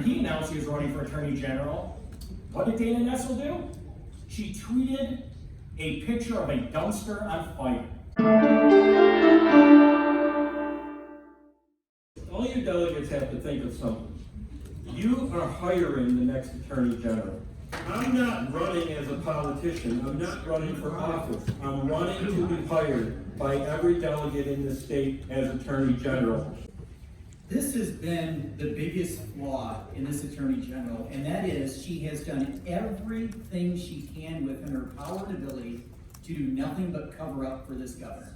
he announced he was running for Attorney General, what did Dana Nessel do? She tweeted a picture of a dumpster on fire. All you delegates have to think of something. You are hiring the next Attorney General. I'm not running as a politician. I'm not running for office. I'm running to be hired by every delegate in the state as Attorney General. This has been the biggest flaw in this Attorney General, and that is she has done everything she can within her power and ability to do nothing but cover up for this governor.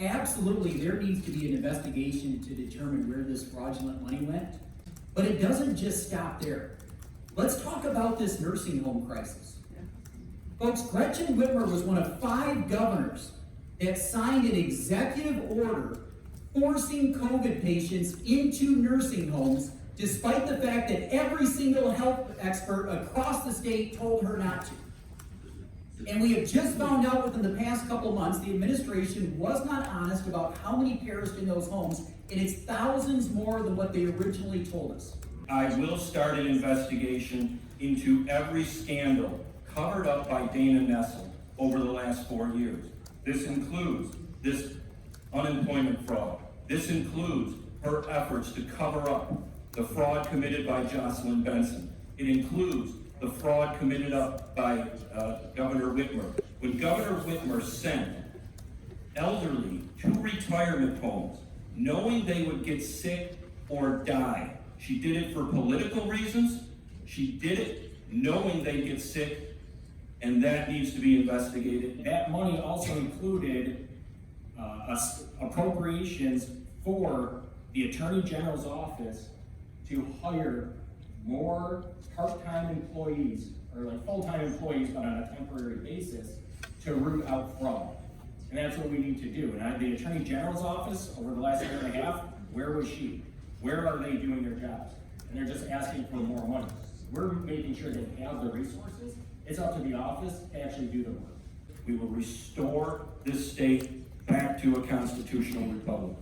Absolutely, there needs to be an investigation to determine where this fraudulent money went, but it doesn't just stop there. Let's talk about this nursing home crisis. Folks, Gretchen Whitmer was one of 5 governors that signed an executive order forcing COVID patients into nursing homes, despite the fact that every single health expert across the state told her not to. And we have just found out within the past couple months, the administration was not honest about how many perished in those homes, and it's thousands more than what they originally told us. I will start an investigation into every scandal covered up by Dana Nessel over the last 4 years. This includes this unemployment fraud. This includes her efforts to cover up the fraud committed by Jocelyn Benson. It includes the fraud committed up by Governor Whitmer. When Governor Whitmer sent elderly to retirement homes, knowing they would get sick or die, she did it for political reasons. She did it knowing they'd get sick, and that needs to be investigated. That money also included appropriations for the Attorney General's office to hire more part-time employees, or like full-time employees, but on a temporary basis, to root out fraud. And that's what we need to do. And the Attorney General's office, over the last year and a half, where was she? Where are they doing their jobs? And they're just asking for more money. We're making sure they have the resources. It's up to the office to actually do the work. We will restore this state back to a constitutional republic.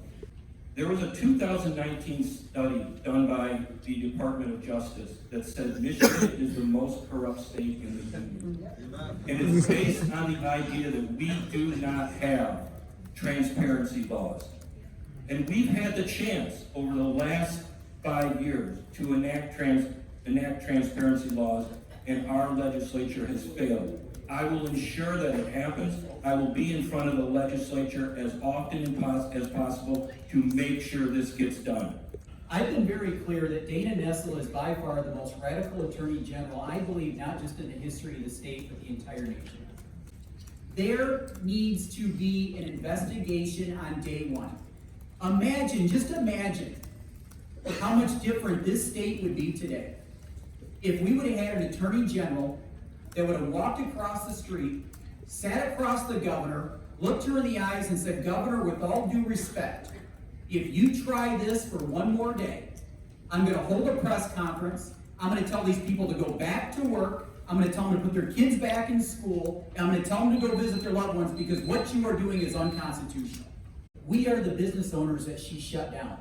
There was a 2019 study done by the Department of Justice that said Michigan is the most corrupt state in the union. And it's based on the idea that we do not have transparency laws. And we've had the chance over the last 5 years to enact transparency laws, and our legislature has failed. I will ensure that it happens. I will be in front of the legislature as often as possible to make sure this gets done. I've been very clear that Dana Nessel is by far the most radical Attorney General, I believe, not just in the history of the state, but the entire nation. There needs to be an investigation on day one. Imagine, just imagine, how much different this state would be today if we would have had an Attorney General that would have walked across the street, sat across the governor, looked her in the eyes and said, "Governor, with all due respect, if you try this for one more day, I'm going to hold a press conference. I'm going to tell these people to go back to work. I'm going to tell them to put their kids back in school. And I'm going to tell them to go visit their loved ones because what you are doing is unconstitutional." We are the business owners that she shut down.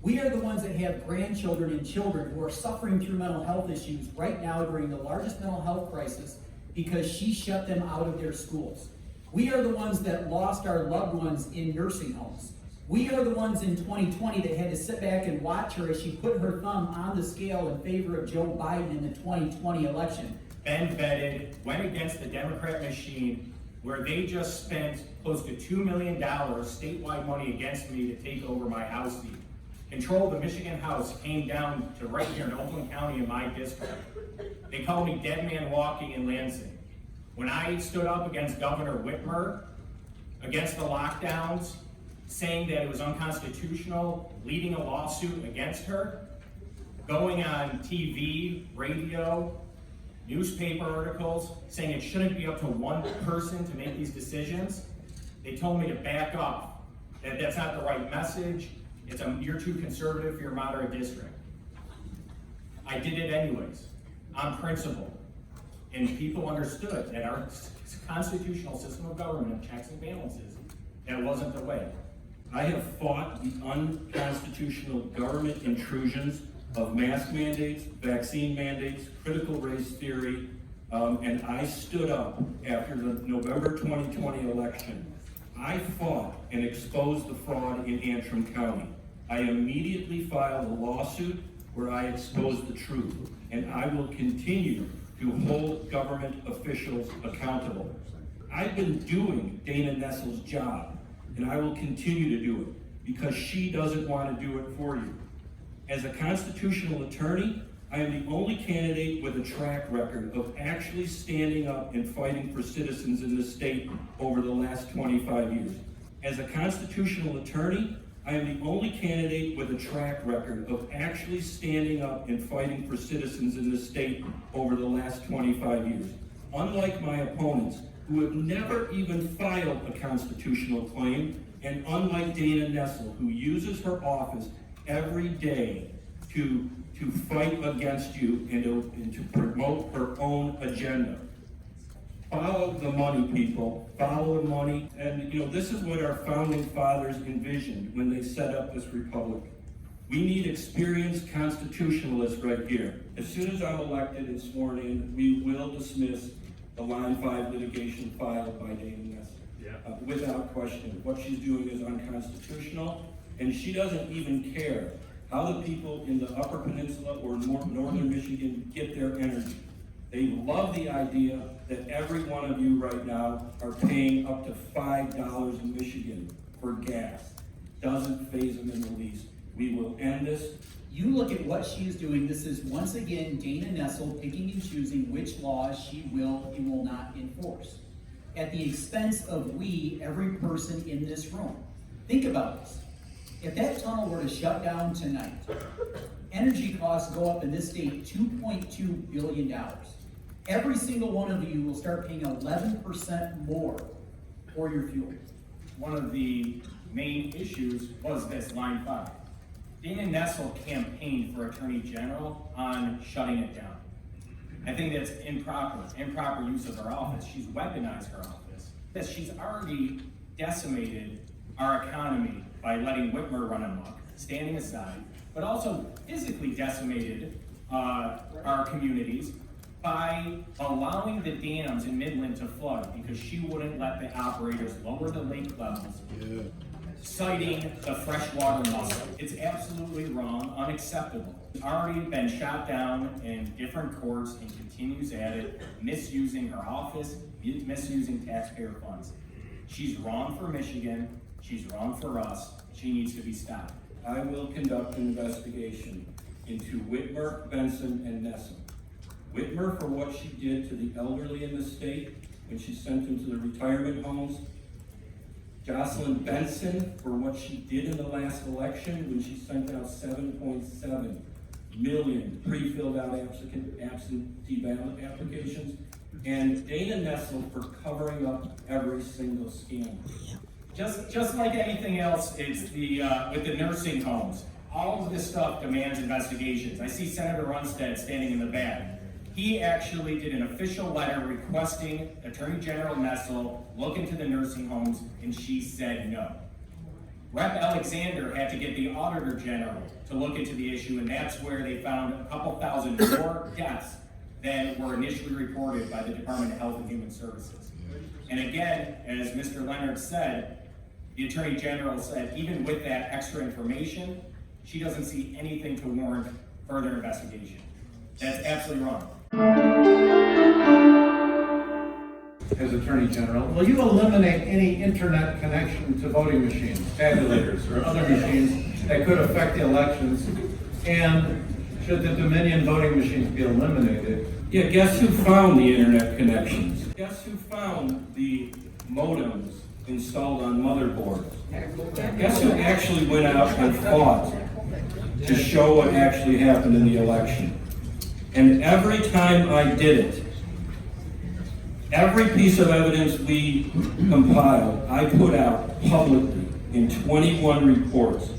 We are the ones that have grandchildren and children who are suffering through mental health issues right now during the largest mental health crisis because she shut them out of their schools. We are the ones that lost our loved ones in nursing homes. We are the ones in 2020 that had to sit back and watch her as she put her thumb on the scale in favor of Joe Biden in the 2020 election. Ben vetted, went against the Democrat machine, where they just spent close to $2 million statewide money against me to take over my House seat. Control of the Michigan House came down to right here in Oakland County in my district. They called me dead man walking in Lansing. When I stood up against Governor Whitmer, against the lockdowns, saying that it was unconstitutional, leading a lawsuit against her, going on TV, radio, newspaper articles, saying it shouldn't be up to one person to make these decisions, they told me to back up, that that's not the right message. You're too conservative for your moderate district. I did it anyways, on principle. And people understood that our constitutional system of government of checks and balances, that wasn't the way. I have fought the unconstitutional government intrusions of mask mandates, vaccine mandates, critical race theory, and I stood up after the November 2020 election. I fought and exposed the fraud in Antrim County. I immediately filed a lawsuit where I exposed the truth, and I will continue to hold government officials accountable. I've been doing Dana Nessel's job, and I will continue to do it because she doesn't want to do it for you. As a constitutional attorney, I am the only candidate with a track record of actually standing up and fighting for citizens in this state over the last 25 years. As a constitutional attorney, I am the only candidate with a track record of actually standing up and fighting for citizens in this state over the last 25 years. Unlike my opponents, who have never even filed a constitutional claim, and unlike Dana Nessel, who uses her office every day to fight against you and to promote her own agenda. Follow the money, people. Follow the money. And this is what our founding fathers envisioned when they set up this republic. We need experienced constitutionalists right here. As soon as I'm elected and sworn in, we will dismiss the Line 5 litigation filed by Dana Nessel. Without question. What she's doing is unconstitutional, and she doesn't even care how the people in the Upper Peninsula or northern Michigan get their energy. They love the idea that every one of you right now are paying up to $5 in Michigan for gas. Doesn't faze them in the least. We will end this. You look at what she is doing, this is once again Dana Nessel picking and choosing which laws she will and will not enforce, at the expense of every person in this room. Think about this. If that tunnel were to shut down tonight, energy costs go up in this state $2.2 billion. Every single one of you will start paying 11% more for your fuel. One of the main issues was this Line 5. Dana Nessel campaigned for Attorney General on shutting it down. I think that's improper use of her office. She's weaponized her office. She's already decimated our economy by letting Whitmer run amok, standing aside, but also physically decimated our communities by allowing the dams in Midland to flood because she wouldn't let the operators lower the lake levels, citing the freshwater muscle. It's absolutely wrong, unacceptable. It's already been shot down in different courts and continues at it, misusing her office, misusing taxpayer funds. She's wrong for Michigan, she's wrong for us, she needs to be stopped. I will conduct an investigation into Whitmer, Benson, and Nessel. Whitmer for what she did to the elderly in the state when she sent them to the retirement homes. Jocelyn Benson for what she did in the last election when she sent out 7.7 million pre-filled out absentee ballot applications. And Dana Nessel for covering up every single scam. Just like anything else, it's with the nursing homes. All of this stuff demands investigations. I see Senator Runstead standing in the back. He actually did an official letter requesting Attorney General Nessel look into the nursing homes, and she said no. Rep. Alexander had to get the Auditor General to look into the issue, and that's where they found a couple thousand more deaths than were initially reported by the Department of Health and Human Services. And again, as Mr. Leonard said, the Attorney General said even with that extra information, she doesn't see anything to warrant further investigation. That's absolutely wrong. As Attorney General, will you eliminate any internet connection to voting machines, tabulators, or other machines that could affect the elections? And should the Dominion voting machines be eliminated? Yeah, guess who found the internet connections? Guess who found the modems installed on motherboards? Guess who actually went out and fought to show what actually happened in the election? And every time I did it, every piece of evidence we compiled, I put out publicly in 21 reports.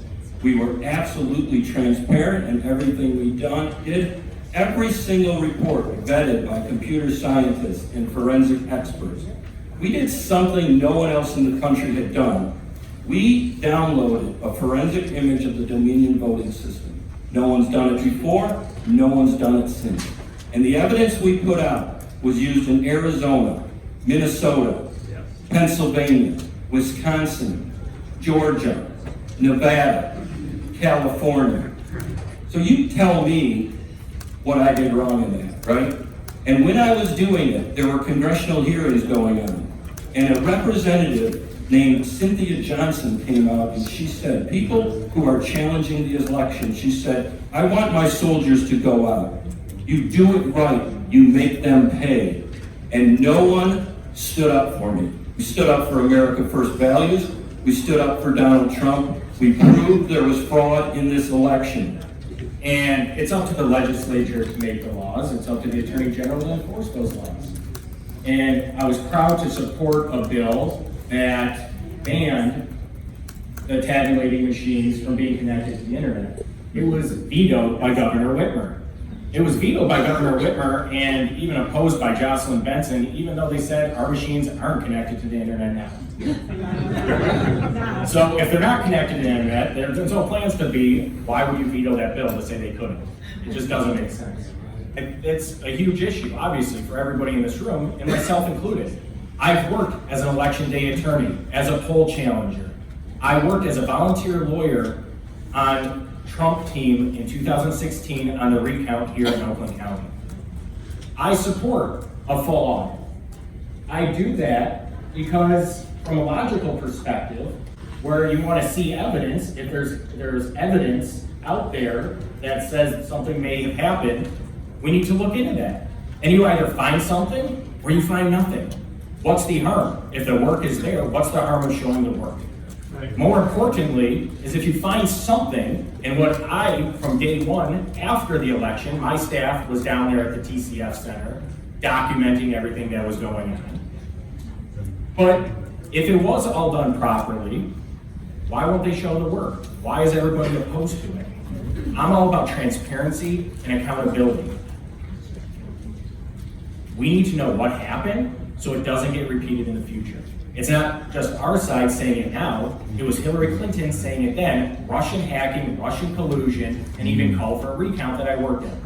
We were absolutely transparent in everything we did. Every single report vetted by computer scientists and forensic experts. We did something no one else in the country had done. We downloaded a forensic image of the Dominion voting system. No one's done it before, no one's done it since. And the evidence we put out was used in Arizona, Minnesota, Pennsylvania, Wisconsin, Georgia, Nevada, California. So you tell me what I did wrong in that, right? And when I was doing it, there were congressional hearings going on. And a representative named Cynthia Johnson came out and she said, people who are challenging the election, she said, I want my soldiers to go out. You do it right, you make them pay. And no one stood up for me. We stood up for America First values. We stood up for Donald Trump. We proved there was fraud in this election. And it's up to the legislature to make the laws. It's up to the Attorney General to enforce those laws. And I was proud to support a bill that banned the tabulating machines from being connected to the internet. It was vetoed by Governor Whitmer. It was vetoed by Governor Whitmer and even opposed by Jocelyn Benson, even though they said our machines aren't connected to the internet now. So if they're not connected to the internet, there's no plans to be, why would you veto that bill to say they couldn't? It just doesn't make sense. It's a huge issue, obviously, for everybody in this room, and myself included. I've worked as an election day attorney, as a poll challenger. I worked as a volunteer lawyer on Trump team in 2016 on the recount here in Oakland County. I support a full audit. I do that because from a logical perspective, where you want to see evidence, if there's evidence out there that says something may have happened, we need to look into that. And you either find something or you find nothing. What's the harm? If the work is there, what's the harm of showing the work? More importantly, is if you find something, and what I, from day one, after the election, my staff was down there at the TCF Center, documenting everything that was going on. But if it was all done properly, why won't they show the work? Why is everybody opposed to it? I'm all about transparency and accountability. We need to know what happened so it doesn't get repeated in the future. It's not just our side saying it now, it was Hillary Clinton saying it then, Russian hacking, Russian collusion, and even called for a recount that I worked in.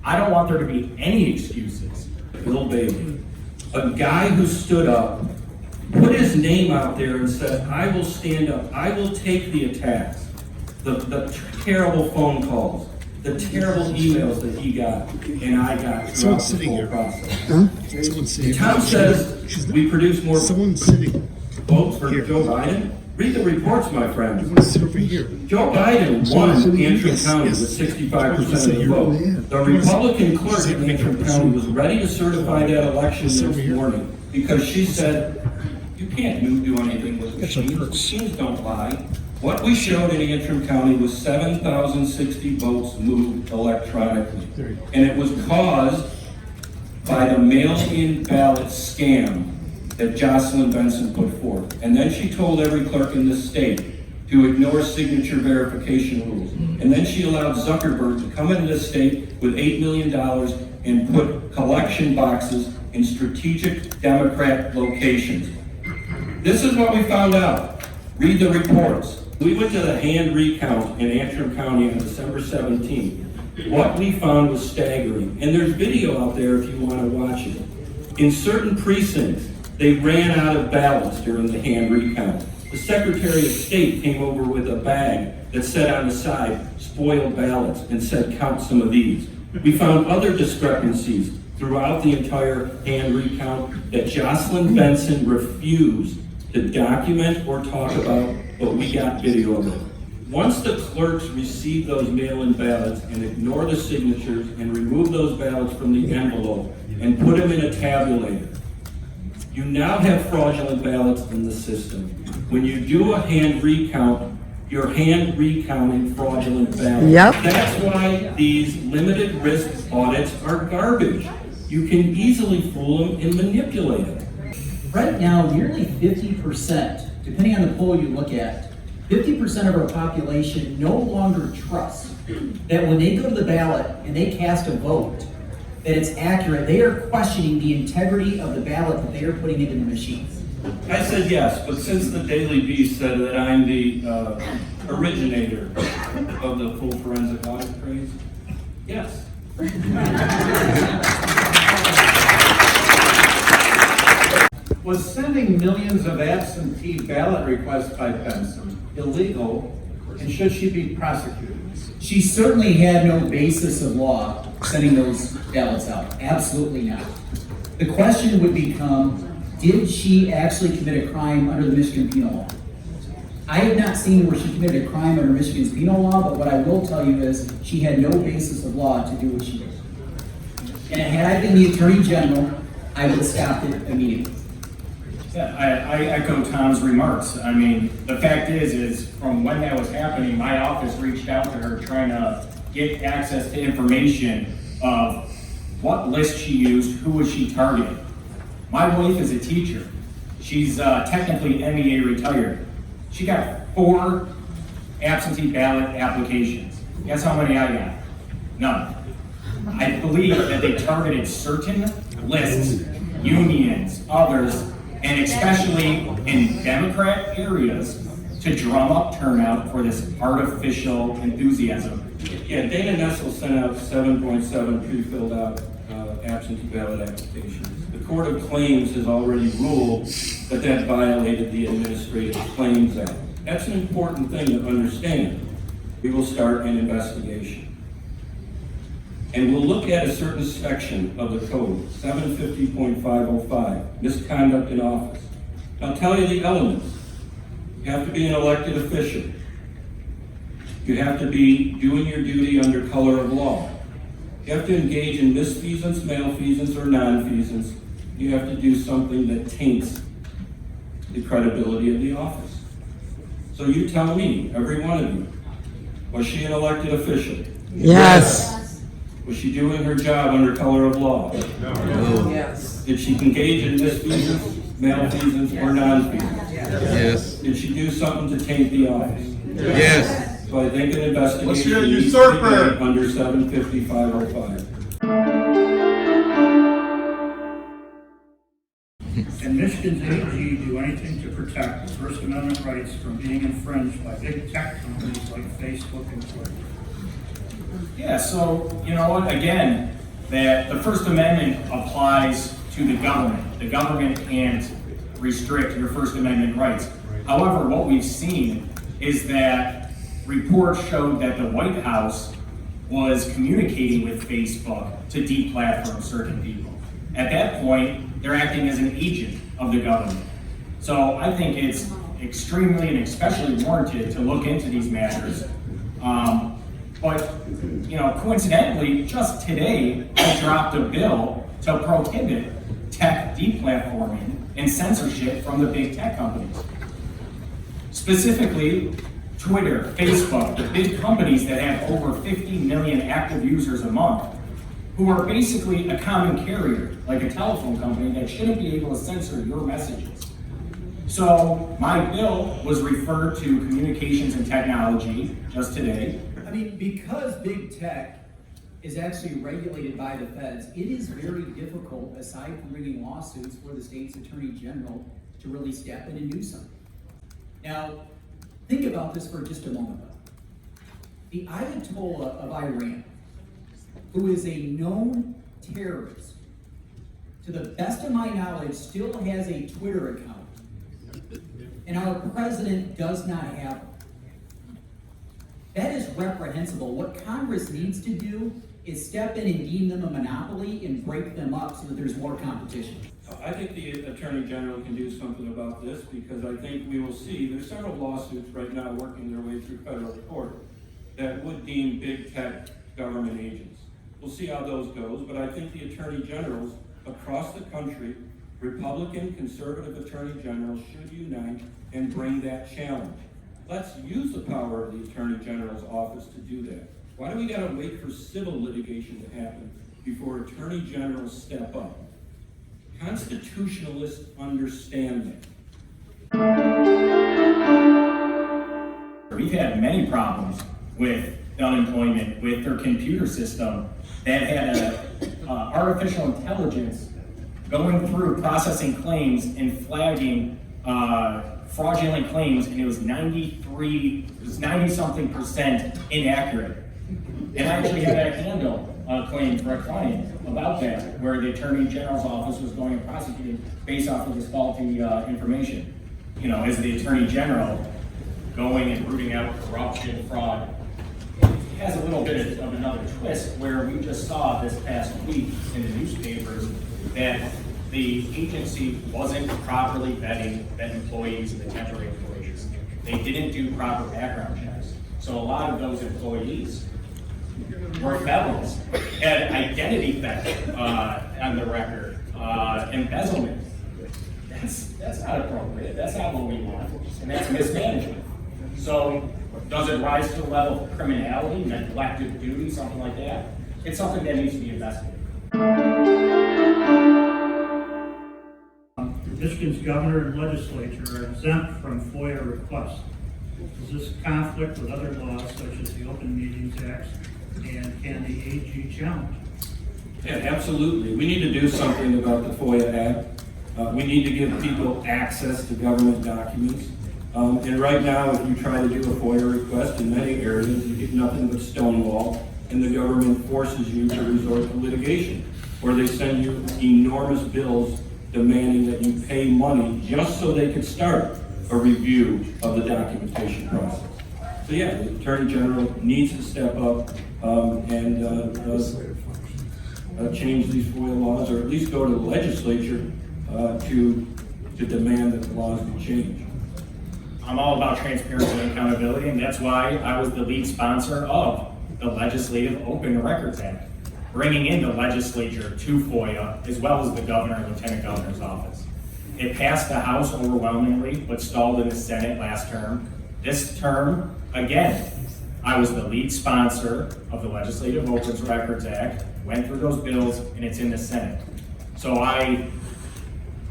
I don't want there to be any excuses. Little baby, a guy who stood up, put his name out there and said, I will stand up, I will take the attacks, the terrible phone calls, the terrible emails that he got and I got throughout the whole process. Huh? Someone's sitting. Tom says we produce more Someone's sitting. votes for Joe Biden. Read the reports, my friend. You want to sit over here? Joe Biden won Antrim Yes, County yes. with 65% of the vote. The Republican clerk in Antrim County was ready to certify that election this morning because she said, you can't do anything with machines. Machines don't lie. What we showed in Antrim County was 7,060 votes moved electronically. And it was caused by the mail-in ballot scam that Jocelyn Benson put forth. And then she told every clerk in the state to ignore signature verification rules. And then she allowed Zuckerberg to come into the state with $8 million and put collection boxes in strategic Democrat locations. This is what we found out. Read the reports. We went to the hand recount in Antrim County on December 17th. What we found was staggering. And there's video out there if you want to watch it. In certain precincts, they ran out of ballots during the hand recount. The Secretary of State came over with a bag that said on the side, spoiled ballots, and said, count some of these. We found other discrepancies throughout the entire hand recount that Jocelyn Benson refused to document or talk about, but we got video of it. Once the clerks receive those mail-in ballots and ignore the signatures and remove those ballots from the envelope and put them in a tabulator, you now have fraudulent ballots in the system. When you do a hand recount, you're hand recounting fraudulent ballots. Yep. That's why these limited risk audits are garbage. You can easily fool them and manipulate them. Right now, nearly 50%, depending on the poll you look at, 50% of our population no longer trusts that when they go to the ballot and they cast a vote, that it's accurate. They are questioning the integrity of the ballot that they are putting into the machines. I said yes, but since the Daily Beast said that I'm the originator of the full forensic audit craze, yes. Was sending millions of absentee ballot requests by Benson illegal, and should she be prosecuted? She certainly had no basis of law sending those ballots out. Absolutely not. The question would become, did she actually commit a crime under the Michigan penal law? I have not seen where she committed a crime under Michigan's penal law, but what I will tell you is she had no basis of law to do what she did. And had I been the Attorney General, I would have stopped it immediately. Yeah, I echo Tom's remarks. I mean, the fact is from when that was happening, my office reached out to her trying to get access to information of what list she used, who was she targeting. My wife is a teacher. She's technically MEA retired. She got 4 absentee ballot applications. Guess how many I got? None. I believe that they targeted certain lists, unions, others, and especially in Democrat areas to drum up turnout for this artificial enthusiasm. Yeah, Dana Nessel sent out 7.7 pre-filled out absentee ballot applications. The Court of Claims has already ruled that that violated the Administrative Claims Act. That's an important thing to understand. We will start an investigation. And we'll look at a certain section of the code, 750.505, misconduct in office. I'll tell you the elements. You have to be an elected official. You have to be doing your duty under color of law. You have to engage in misfeasance, malfeasance, or nonfeasance. You have to do something that taints the credibility of the office. So you tell me, every one of you, was she an elected official? Yes. Was she doing her job under color of law? No. Yes. Did she engage in misfeasance, malfeasance, or nonfeasance? Yes. Did she do something to taint the office? Yes. So I think an investigation What's your needs to usurper? be made under 750.505. Can Michigan's AG do anything to protect the First Amendment rights from being infringed by big tech companies like Facebook and Twitter? Yeah, so, you know what, again, that the First Amendment applies to the government. The government can't restrict your First Amendment rights. However, what we've seen is that reports showed that the White House was communicating with Facebook to deplatform certain people. At that point, they're acting as an agent of the government. So I think it's extremely and especially warranted to look into these matters. But, you know, coincidentally, just today, I dropped a bill to prohibit tech deplatforming and censorship from the big tech companies. Specifically, Twitter, Facebook, the big companies that have over 50 million active users a month, who are basically a common carrier, like a telephone company that shouldn't be able to censor your messages. So my bill was referred to Communications and Technology just today. I mean, because big tech is actually regulated by the feds, it is very difficult, aside from bringing lawsuits, for the state's attorney general to really step in and do something. Now, think about this for just a moment, though. The Ayatollah of Iran, who is a known terrorist, to the best of my knowledge, still has a Twitter account. And our president does not have one. That is reprehensible. What Congress needs to do is step in and deem them a monopoly and break them up so that there's more competition. I think the Attorney General can do something about this, because I think we will see, there's several lawsuits right now working their way through federal court that would deem big tech government agents. We'll see how those goes, but I think the Attorney Generals across the country, Republican, conservative Attorney Generals, should unite and bring that challenge. Let's use the power of the Attorney General's office to do that. Why do we gotta wait for civil litigation to happen before Attorney Generals step up? Constitutionalists understand that. We've had many problems with unemployment, with their computer system that had artificial intelligence going through processing claims and flagging fraudulent claims, and it was 90-something% inaccurate. And I actually had to handle a claim for a client about that, where the Attorney General's office was going and prosecuting based off of this faulty information. You know, as the Attorney General going and rooting out corruption, fraud, it has a little bit of another twist, where we just saw this past week in the newspapers that the agency wasn't properly vetting employees and the temporary employees. They didn't do proper background checks. So a lot of those employees were felons, had identity theft on the record, embezzlement. That's not appropriate. That's not what we want, and that's mismanagement. So does it rise to the level of criminality, neglect of duty, something like that? It's something that needs to be investigated. Michigan's governor and legislature are exempt from FOIA requests. Does this conflict with other laws such as the Open Meetings Act, and can the AG challenge? Yeah, absolutely. We need to do something about the FOIA Act. We need to give people access to government documents. And right now, if you try to do a FOIA request in many areas, you get nothing but stonewall, and the government forces you to resort to litigation, or they send you enormous bills demanding that you pay money just so they could start a review of the documentation process. So yeah, the Attorney General needs to step up and change these FOIA laws, or at least go to the legislature to demand that the laws be changed. I'm all about transparency and accountability, and that's why I was the lead sponsor of the Legislative Open Records Act, bringing in the legislature to FOIA, as well as the governor and lieutenant governor's office. It passed the House overwhelmingly, but stalled in the Senate last term. This term, again, I was the lead sponsor of the Legislative Open Records Act, went through those bills, and it's in the Senate. So I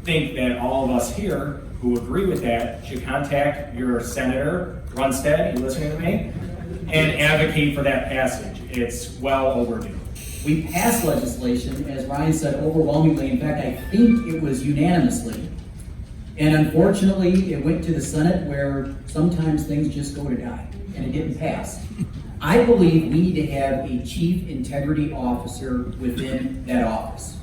think that all of us here who agree with that should contact your Senator Runstead, you listening to me, and advocate for that passage. It's well overdue. We passed legislation, as Ryan said, overwhelmingly. In fact, I think it was unanimously. And unfortunately, it went to the Senate, where sometimes things just go to die, and it didn't pass. I believe we need to have a chief integrity officer within that office,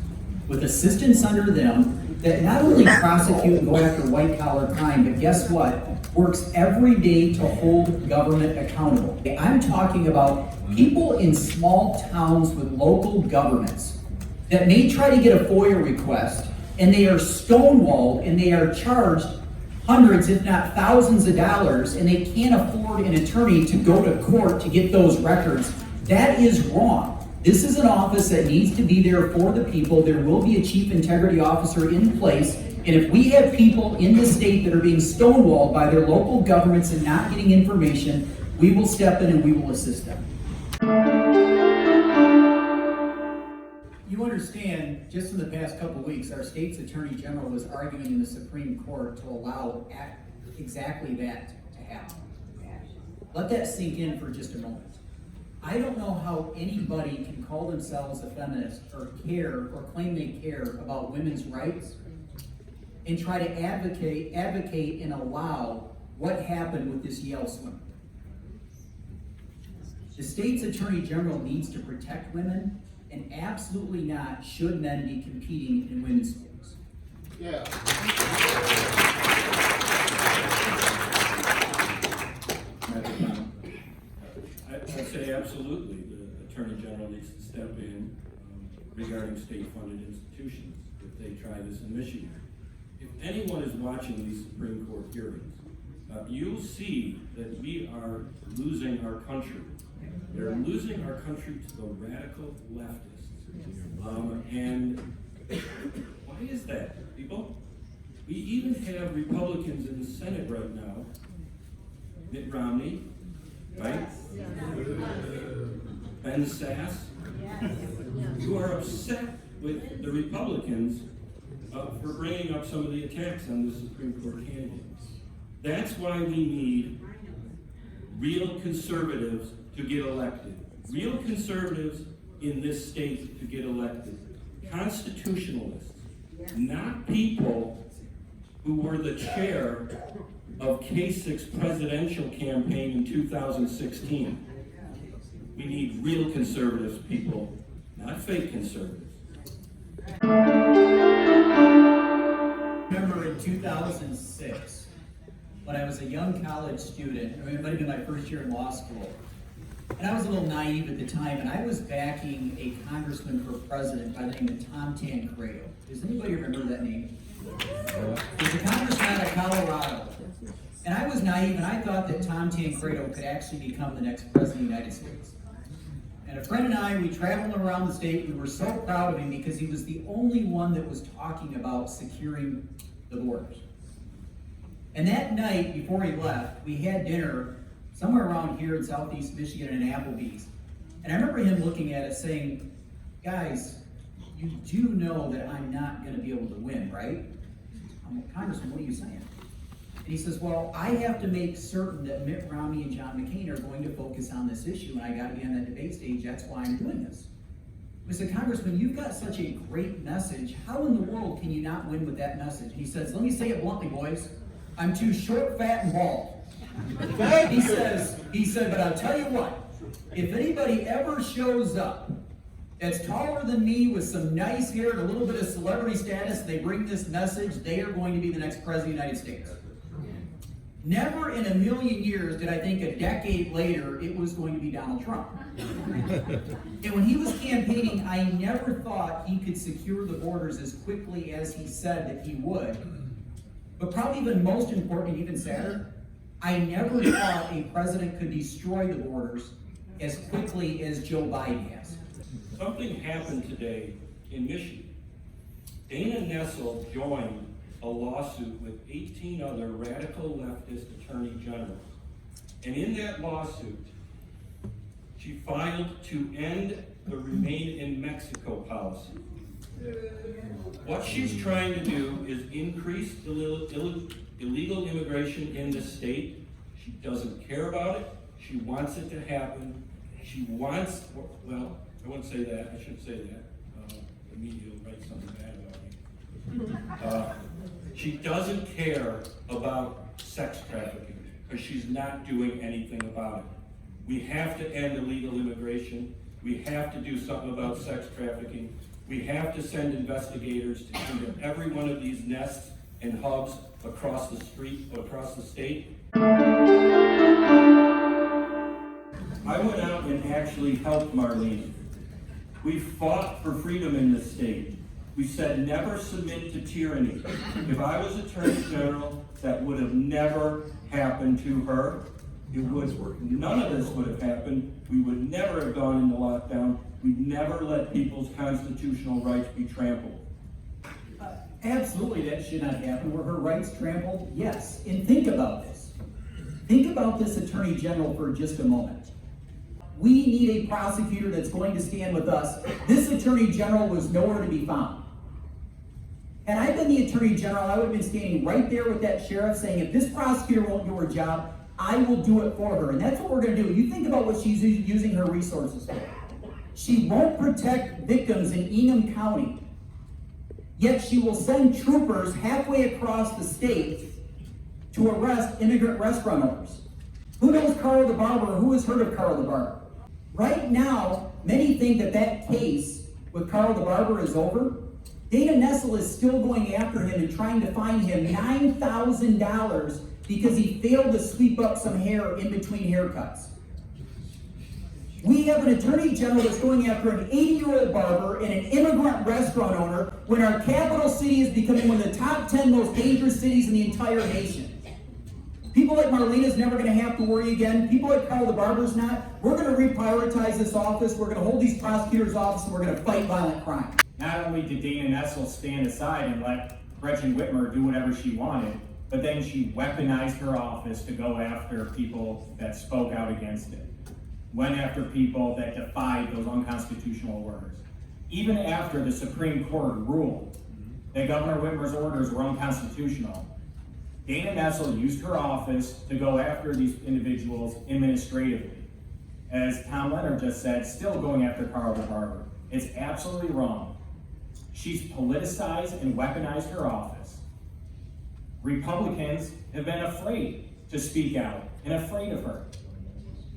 with assistants under them that not only prosecute and go after white-collar crime, but guess what? Works every day to hold government accountable. I'm talking about people in small towns with local governments that may try to get a FOIA request, and they are stonewalled and they are charged hundreds, if not thousands of dollars, and they can't afford an attorney to go to court to get those records. That is wrong. This is an office that needs to be there for the people. There will be a chief integrity officer in place. And if we have people in the state that are being stonewalled by their local governments and not getting information, we will step in and we will assist them. You understand, just in the past couple of weeks, our state's Attorney General was arguing in the Supreme Court to allow exactly that to happen. Let that sink in for just a moment. I don't know how anybody can call themselves a feminist or care or claim they care about women's rights and try to advocate and allow what happened with this Yale swimmer. The state's Attorney General needs to protect women, and absolutely not should men be competing in women's sports. Yeah. I'd say absolutely the Attorney General needs to step in regarding state-funded institutions if they try this in Michigan. If anyone is watching these Supreme Court hearings, you'll see that we are losing our country. They're losing our country to the radical leftists. And why is that, people? We even have Republicans in the Senate right now, Mitt Romney, right? Ben Sass, who are upset with the Republicans for bringing up some of the attacks on the Supreme Court candidates. That's why we need real conservatives to get elected. Real conservatives in this state to get elected. Constitutionalists not people who were the chair of K6 presidential campaign in 2016. We need real conservatives, people, not fake conservatives. Remember in 2006, when I was a young college student, it might have been my first year in law school, and I was a little naive at the time, and I was backing a congressman for president by the name of Tom Tancredo. Does anybody remember that name? He's a congressman out of Colorado. And I was naive, and I thought that Tom Tancredo could actually become the next president of the United States. And a friend and I, we traveled around the state. We were so proud of him because he was the only one that was talking about securing the borders. And that night, before he left, we had dinner somewhere around here in Southeast Michigan in Applebee's. And I remember him looking at us saying, guys, you do know that I'm not going to be able to win, right? I'm like, Congressman, what are you saying? And he says, well, I have to make certain that Mitt Romney and John McCain are going to focus on this issue, and I got to be on that debate stage. That's why I'm doing this. I said, Congressman, you've got such a great message. How in the world can you not win with that message? He says, let me say it bluntly, boys. I'm too short, fat, and bald. He said, but I'll tell you what, if anybody ever shows up that's taller than me with some nice hair and a little bit of celebrity status, they bring this message, they are going to be the next president of the United States. Never in a million years did I think a decade later it was going to be Donald Trump. And when he was campaigning, I never thought he could secure the borders as quickly as he said that he would. But probably even most important, even sadder, I never thought a president could destroy the borders as quickly as Joe Biden has. Something happened today in Michigan. Dana Nessel joined a lawsuit with 18 other radical leftist attorney generals. And in that lawsuit, she filed to end the Remain in Mexico policy. What she's trying to do is increase illegal immigration in the state. She doesn't care about it. She wants it to happen. She wants, well, I wouldn't say that. I shouldn't say that. The media will write something bad about me. She doesn't care about sex trafficking because she's not doing anything about it. We have to end illegal immigration. We have to do something about sex trafficking. We have to send investigators to into every one of these nests and hubs across the street, across the state. I went out and actually helped Marlene. We fought for freedom in this state. We said never submit to tyranny. If I was Attorney General, that would have never happened to her. None of this would have happened. We would never have gone into lockdown. We'd never let people's constitutional rights be trampled. Absolutely, that should not happen. Were her rights trampled? Yes. And think about this. Think about this Attorney General for just a moment. We need a prosecutor that's going to stand with us. This Attorney General was nowhere to be found. Had I been the Attorney General, I would have been standing right there with that sheriff saying, if this prosecutor won't do her job, I will do it for her. And that's what we're going to do. You think about what she's using her resources for. She won't protect victims in Enum County, yet she will send troopers halfway across the state to arrest immigrant restaurant owners. Who knows Carl the Barber, or who has heard of Carl the Barber? Right now, many think that that case with Carl the Barber is over. Dana Nessel is still going after him and trying to find him $9,000 because he failed to sweep up some hair in between haircuts. We have an Attorney General that's going after an 80-year-old barber and an immigrant restaurant owner when our capital city is becoming one of the top 10 most dangerous cities in the entire nation. People like Marlena's never going to have to worry again. People like Carl the Barber's not. We're going to reprioritize this office. We're going to hold these prosecutors' office, and we're going to fight violent crime. Not only did Dana Nessel stand aside and let Gretchen Whitmer do whatever she wanted, but then she weaponized her office to go after people that spoke out against it. Went after people that defied those unconstitutional orders. Even after the Supreme Court ruled that Governor Whitmer's orders were unconstitutional, Dana Nessel used her office to go after these individuals administratively. As Tom Leonard just said, still going after Carl the Barber. It's absolutely wrong. She's politicized and weaponized her office. Republicans have been afraid to speak out and afraid of her.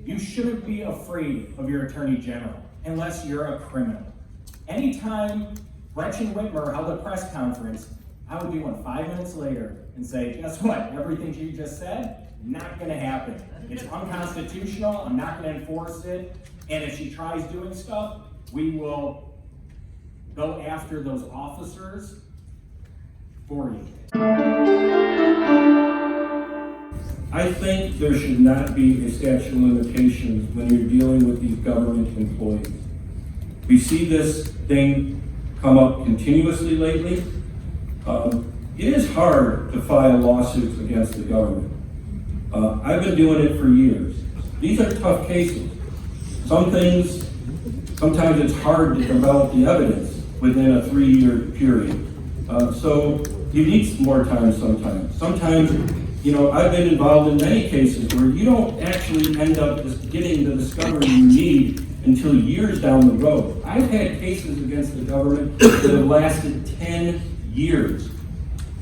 You shouldn't be afraid of your attorney general unless you're a criminal. Anytime Gretchen Whitmer held a press conference, I would do one 5 minutes later and say, guess what? Everything she just said, not gonna happen. It's unconstitutional, I'm not gonna enforce it, and if she tries doing stuff, we will go after those officers for you. I think there should not be a statute of limitations when you're dealing with these government employees. We see this thing come up continuously lately. It is hard to file lawsuits against the government. I've been doing it for years. These are tough cases. Some things, sometimes it's hard to develop the evidence within a 3-year period. So you need more time sometimes. Sometimes, I've been involved in many cases where you don't actually end up just getting the discovery you need until years down the road. I've had cases against the government that have lasted 10 years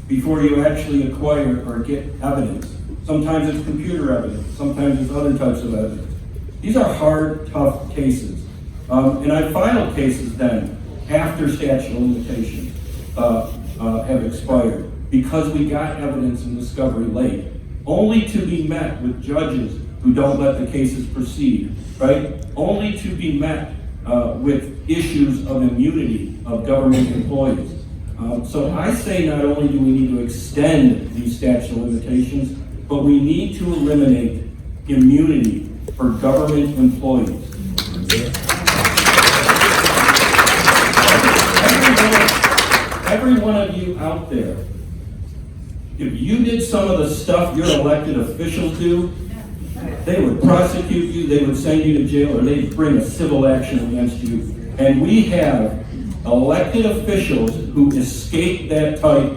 before you actually acquire or get evidence. Sometimes it's computer evidence, sometimes it's other types of evidence. These are hard, tough cases. And I filed cases then after statute of limitations have expired because we got evidence and discovery late, only to be met with judges who don't let the cases proceed, right? Only to be met with issues of immunity of government employees. So I say not only do we need to extend these statute of limitations, but we need to eliminate immunity for government employees. Every one of you out there, if you did some of the stuff your elected officials do, they would prosecute you, they would send you to jail, or they'd bring a civil action against you. And we have elected officials who escape that type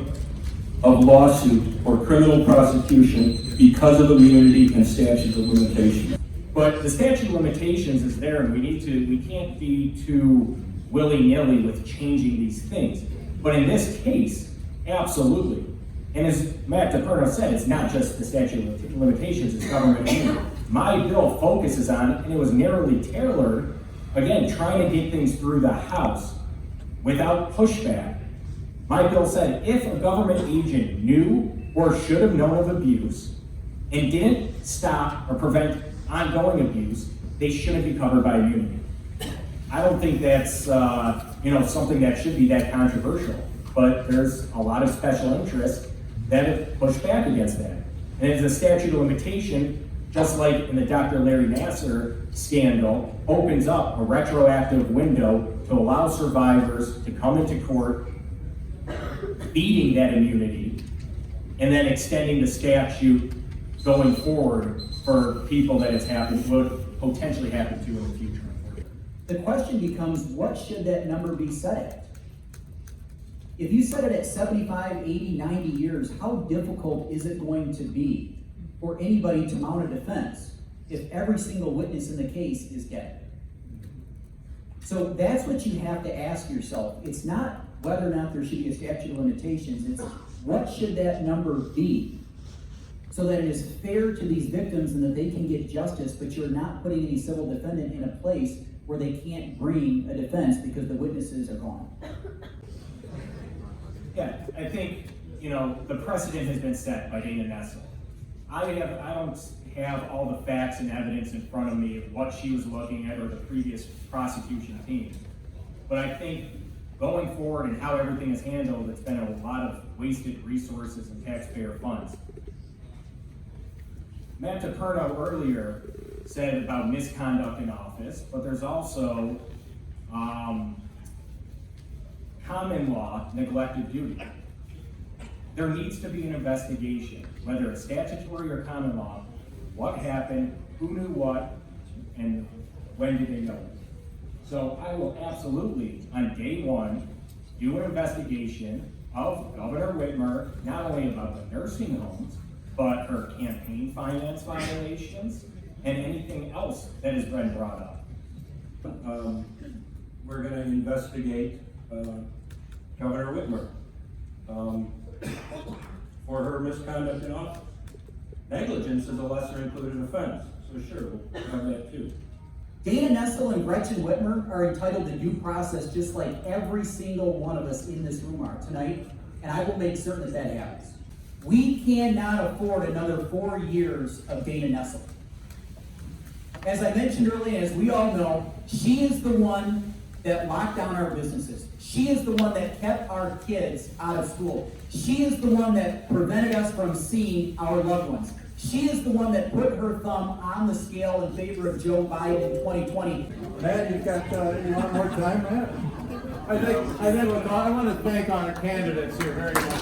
of lawsuit or criminal prosecution because of immunity and statute of limitations. But the statute of limitations is there, and we can't be too willy-nilly with changing these things. But in this case, absolutely. And as Matt DePerno said, it's not just the statute of limitations, it's government immunity. My bill focuses on, and it was narrowly tailored, again, trying to get things through the House without pushback. My bill said if a government agent knew or should have known of abuse and didn't stop or prevent ongoing abuse, they shouldn't be covered by immunity. I don't think that's something that should be that controversial, but there's a lot of special interests that have pushed back against that. And it's a statute of limitation, just like in the Dr. Larry Nassar scandal, opens up a retroactive window to allow survivors to come into court beating that immunity and then extending the statute going forward for people that would potentially happen to in the future. The question becomes, what should that number be set at? If you set it at 75, 80, 90 years, how difficult is it going to be for anybody to mount a defense if every single witness in the case is dead? So that's what you have to ask yourself. It's not whether or not there should be a statute of limitations, it's what should that number be so that it is fair to these victims and that they can get justice, but you're not putting any civil defendant in a place where they can't bring a defense because the witnesses are gone. Yeah, I think, the precedent has been set by Dana Nessel. I don't have all the facts and evidence in front of me of what she was looking at or the previous prosecution team. But I think going forward and how everything is handled, it's been a lot of wasted resources and taxpayer funds. Matt DePerno earlier said about misconduct in office, but there's also common law neglected duty. There needs to be an investigation, whether it's statutory or common law, what happened, who knew what, and when did they know it. So I will absolutely, on day one, do an investigation of Governor Whitmer, not only about the nursing homes, but her campaign finance violations, and anything else that has been brought up. We're going to investigate Governor Whitmer, for her misconduct in office. Negligence is a lesser included offense, so sure, we'll have that too. Dana Nessel and Gretchen Whitmer are entitled to due process just like every single one of us in this room are tonight, and I will make certain that that happens. We cannot afford another 4 years of Dana Nessel. As I mentioned earlier, as we all know, she is the one that locked down our businesses. She is the one that kept our kids out of school. She is the one that prevented us from seeing our loved ones. She is the one that put her thumb on the scale in favor of Joe Biden in 2020. Matt, you've got, you want more time, Matt? I want to thank our candidates here very much.